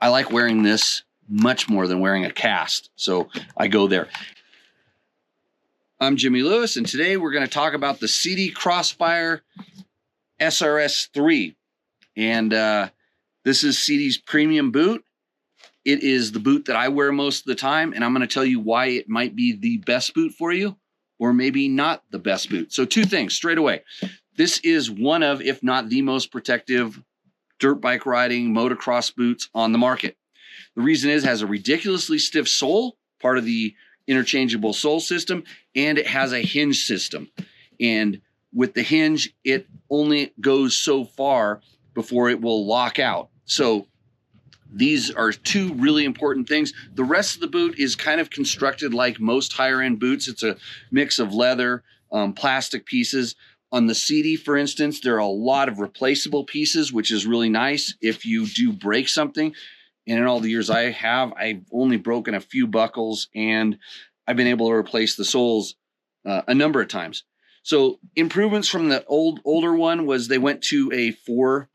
I like wearing this much more than wearing a cast. So I go there. I'm Jimmy Lewis, and today we're going to talk about the Sidi Crossfire SRS3. And this is Sidi's premium boot. It is the boot that I wear most of the time, and I'm going to tell you why it might be the best boot for you, or maybe not the best boot. So two things straight away. This is one of, if not the most protective dirt bike riding motocross boots on the market. The reason is it has a ridiculously stiff sole, part of the interchangeable sole system, and it has a hinge system. And with the hinge, it only goes so far before it will lock out. So these are two really important things. The rest of the boot is kind of constructed like most higher end boots. It's a mix of leather, plastic pieces. On the Sidi, for instance, there are a lot of replaceable pieces, which is really nice if you do break something. And in all the years I've only broken a few buckles, and I've been able to replace the soles a number of times. So improvements from the older one was they went to a 4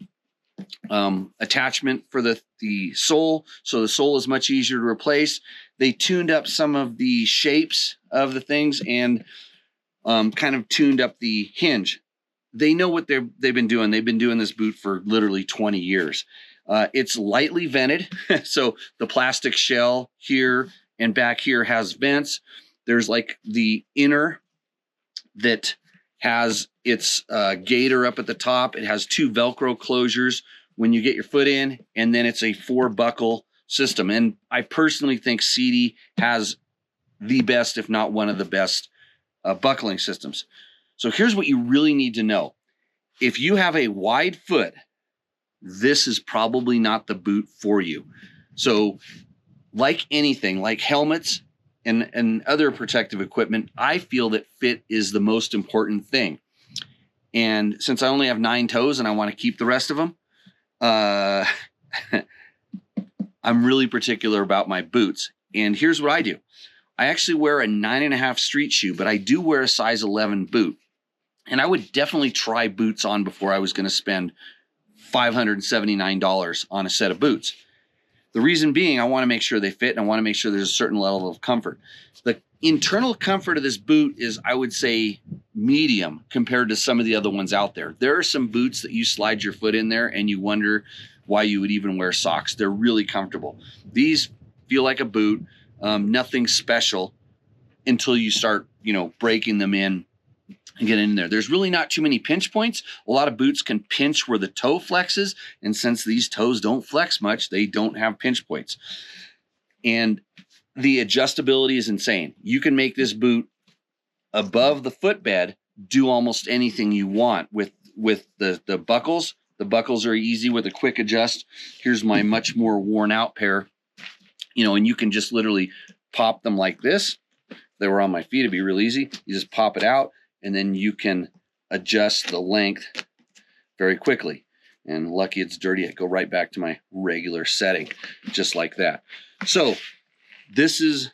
attachment for the sole, so the sole is much easier to replace. They tuned up some of the shapes of the things and kind of tuned up the hinge. They know what they've been doing. They've been doing this boot for literally 20 years. It's lightly vented, so the plastic shell here and back here has vents. There's like the inner that has its gaiter up at the top. It has 2 Velcro closures when you get your foot in, and then it's a 4 buckle system. And I personally think Sidi has the best, if not one of the best, buckling systems. So here's what you really need to know. If you have a wide foot, this is probably not the boot for you. So like anything, like helmets and other protective equipment, I feel that fit is the most important thing. And since I only have 9 toes and I want to keep the rest of them, I'm really particular about my boots. And here's what I do. I actually wear a 9.5 street shoe, but I do wear a size 11 boot. And I would definitely try boots on before I was going to spend $579 on a set of boots. The reason being, I want to make sure they fit, and I want to make sure there's a certain level of comfort. The internal comfort of this boot is, I would say, medium compared to some of the other ones out there. There are some boots that you slide your foot in there and you wonder why you would even wear socks. They're really comfortable. These feel like a boot, nothing special until you start, breaking them in and get in there. There's really not too many pinch points. A lot of boots can pinch where the toe flexes, and since these toes don't flex much, they don't have pinch points. And the adjustability is insane. You can make this boot above the footbed do almost anything you want with the buckles. The buckles are easy with a quick adjust. Here's my much more worn out pair, and you can just literally pop them like this. If they were on my feet, it'd be real easy. You just pop it out, and then you can adjust the length very quickly. And lucky it's dirty, I go right back to my regular setting, just like that. So this is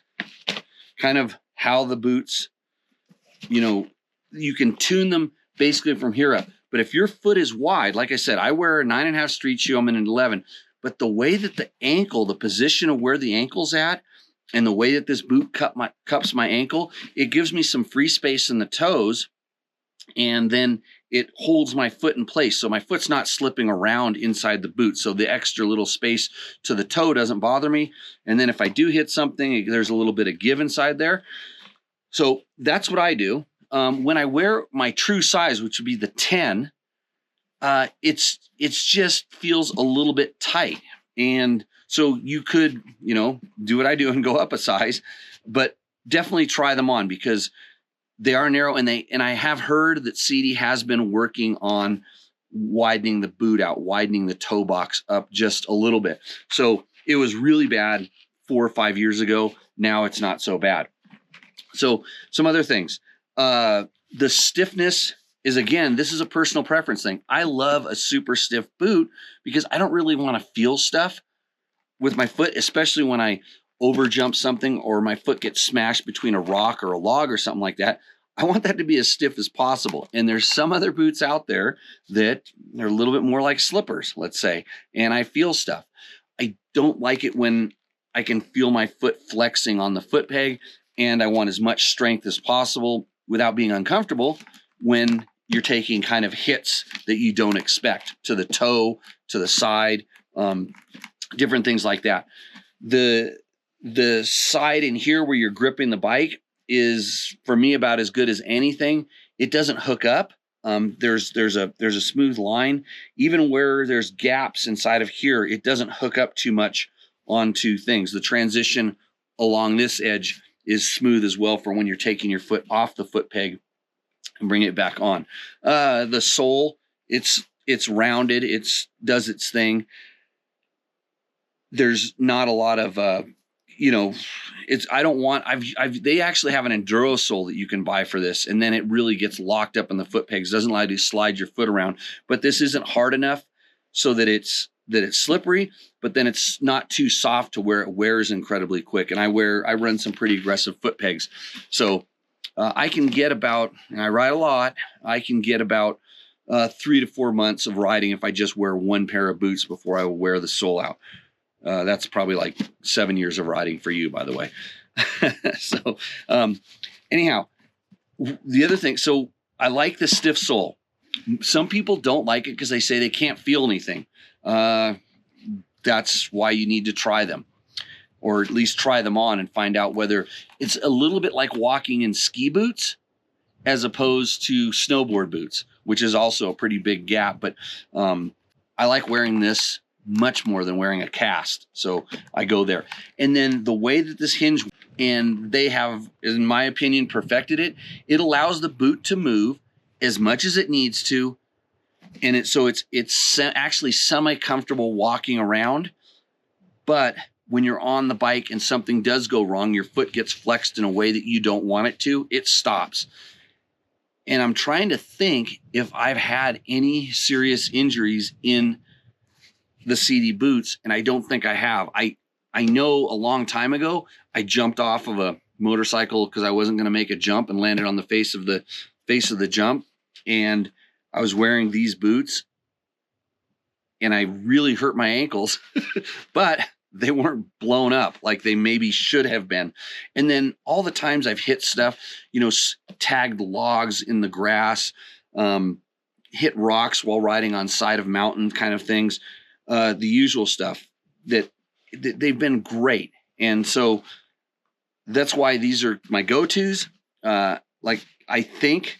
kind of how the boots, you can tune them basically from here up. But if your foot is wide, like I said, I wear a 9.5 street shoe, I'm in an 11. But the way that the ankle, the position of where the ankle's at, and the way that this boot cups my ankle, it gives me some free space in the toes, and then it holds my foot in place. So my foot's not slipping around inside the boot. So the extra little space to the toe doesn't bother me. And then if I do hit something, there's a little bit of give inside there. So that's what I do. When I wear my true size, which would be the 10, it's just feels a little bit tight. And so you could, do what I do and go up a size, but definitely try them on because they are narrow, and I have heard that Sidi has been working on widening the boot out, widening the toe box up just a little bit. So it was really bad 4 or 5 years ago. Now it's not so bad. So some other things. The stiffness is, again, this is a personal preference thing. I love a super stiff boot because I don't really want to feel stuff with my foot, especially when I over jump something or my foot gets smashed between a rock or a log or something like that. I want that to be as stiff as possible. And there's some other boots out there that they're a little bit more like slippers, let's say, and I feel stuff. I don't like it when I can feel my foot flexing on the foot peg, and I want as much strength as possible without being uncomfortable when you're taking kind of hits that you don't expect to the toe, to the side, different things like that. The side in here where you're gripping the bike is, for me, about as good as anything. It doesn't hook up. There's a smooth line. Even where there's gaps inside of here, it doesn't hook up too much onto things. The transition along this edge is smooth as well for when you're taking your foot off the foot peg and bring it back on. The sole, it's rounded. Does its thing. There's not a lot of, they actually have an enduro sole that you can buy for this. And then it really gets locked up in the foot pegs. Doesn't allow you to slide your foot around, but this isn't hard enough so that it's slippery, but then it's not too soft to where it wears incredibly quick. And I run some pretty aggressive foot pegs. So, I can get about, and I ride a lot, I can get about 3 to 4 months of riding if I just wear one pair of boots before I wear the sole out. That's probably like 7 years of riding for you, by the way. So anyhow, the other thing, so I like the stiff sole. Some people don't like it because they say they can't feel anything. That's why you need to try them, or at least try them on and find out whether it's a little bit like walking in ski boots as opposed to snowboard boots, which is also a pretty big gap. But I like wearing this much more than wearing a cast. So I go there. And then the way that this hinge, and they have, in my opinion, perfected it, it allows the boot to move as much as it needs to. And it's actually semi-comfortable walking around. But when you're on the bike and something does go wrong, your foot gets flexed in a way that you don't want it to, it stops. And I'm trying to think if I've had any serious injuries in the Sidi boots, and I don't think I have. I know a long time ago, I jumped off of a motorcycle because I wasn't going to make a jump and landed on the face of the jump. And I was wearing these boots and I really hurt my ankles, but they weren't blown up like they maybe should have been. And then all the times I've hit stuff, tagged logs in the grass, hit rocks while riding on side of mountain kind of things, the usual stuff that they've been great. And so that's why these are my go-tos. I think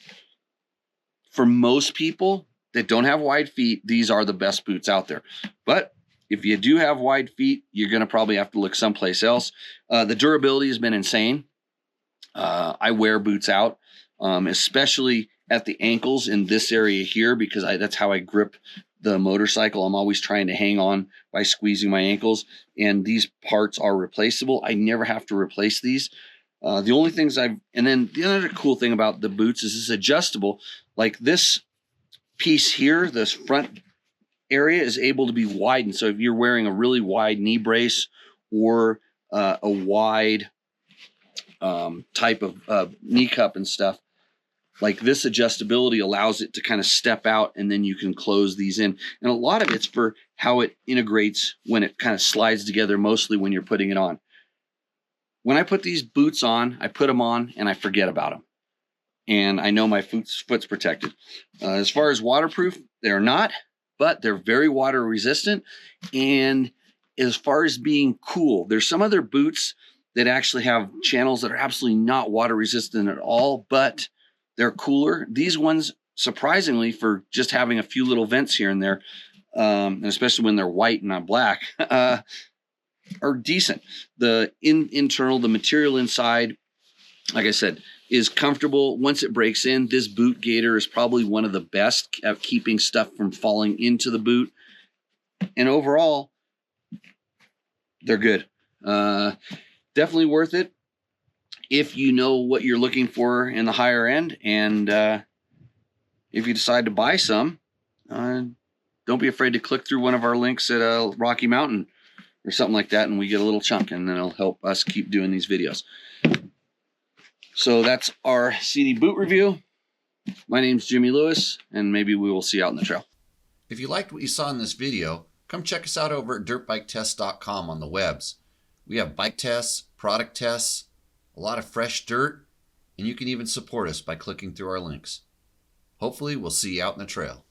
for most people that don't have wide feet, these are the best boots out there. But if you do have wide feet, you're going to probably have to look someplace else. The durability has been insane. I wear boots out, especially at the ankles in this area here, because that's how I grip the motorcycle. I'm always trying to hang on by squeezing my ankles, and these parts are replaceable. I never have to replace these. The only things and then the other cool thing about the boots is it's adjustable. Like this piece here, this front area is able to be widened. So if you're wearing a really wide knee brace or a wide type of knee cup and stuff, like this adjustability allows it to kind of step out, and then you can close these in. And a lot of it's for how it integrates when it kind of slides together, mostly when you're putting it on. When I put these boots on, I put them on and I forget about them. And I know my foot's protected. As far as waterproof, they're not, but they're very water resistant. And as far as being cool, there's some other boots that actually have channels that are absolutely not water resistant at all, but they're cooler. These ones, surprisingly, for just having a few little vents here and there, and especially when they're white and not black, are decent. The internal, the material inside, like I said, is comfortable. Once it breaks in, this boot gaiter is probably one of the best at keeping stuff from falling into the boot. And overall, they're good. Definitely worth it if you know what you're looking for in the higher end. And if you decide to buy some, don't be afraid to click through one of our links at Rocky Mountain or something like that, and we get a little chunk, and then it'll help us keep doing these videos. So that's our Sidi boot review. My name's Jimmy Lewis, and maybe we will see you out in the trail. If you liked what you saw in this video, come check us out over at dirtbiketest.com on the webs. We have bike tests, product tests, a lot of fresh dirt, and you can even support us by clicking through our links. Hopefully, we'll see you out in the trail.